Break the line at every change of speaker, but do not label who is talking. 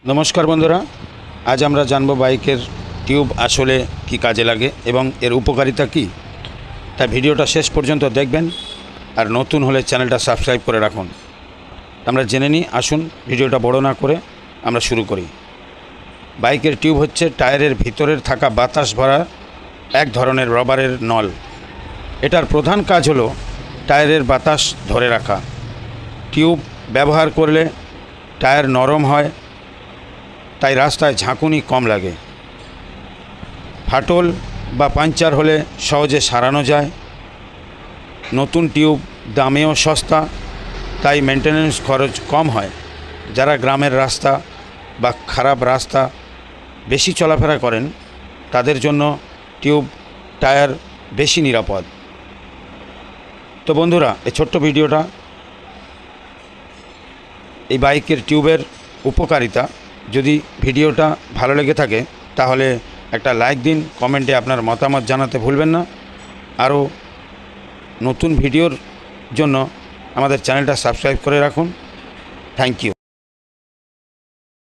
नमस्कार बंधुरा आज আমরা জানবো বাইকের টিউব আসলে কি কাজে লাগে এবং এর উপকারিতা কি। তাই ভিডিওটা শেষ পর্যন্ত দেখবেন আর নতুন হলে চ্যানেলটা সাবস্ক্রাইব করে রাখুন। আমরা জেনে নিই, আসুন ভিডিওটা বড় না করে আমরা শুরু করি। বাইকের টিউব হচ্ছে টায়ারের ভিতরের থাকা বাতাস ভরা এক ধরনের রবারের নল। এটার প্রধান কাজ হলো টায়ারের বাতাস ধরে রাখা। টিউব ব্যবহার করলে টায়ার নরম হয়, তাই রাস্তায় ঝাঁকুনি কম লাগে। ফাটল বা পাংচার হলে সহজে সারানো যায়। নতুন টিউব দামেও সস্তা, তাই মেনটেনেন্স খরচ কম হয়। যারা গ্রামের রাস্তা বা খারাপ রাস্তা বেশি চলাফেরা করেন তাদের জন্য টিউব টায়ার বেশি নিরাপদ। তো বন্ধুরা, এই ছোট্ট ভিডিওটা এই বাইকের টিউবের উপকারিতা, যদি ভিডিওটা ভালো লেগে থাকে তাহলে একটা লাইক দিন, কমেন্টে আপনার মতামত জানাতে ভুলবেন না। আরও নতুন ভিডিওর জন্য আমাদের চ্যানেলটা সাবস্ক্রাইব করে রাখুন। Thank you.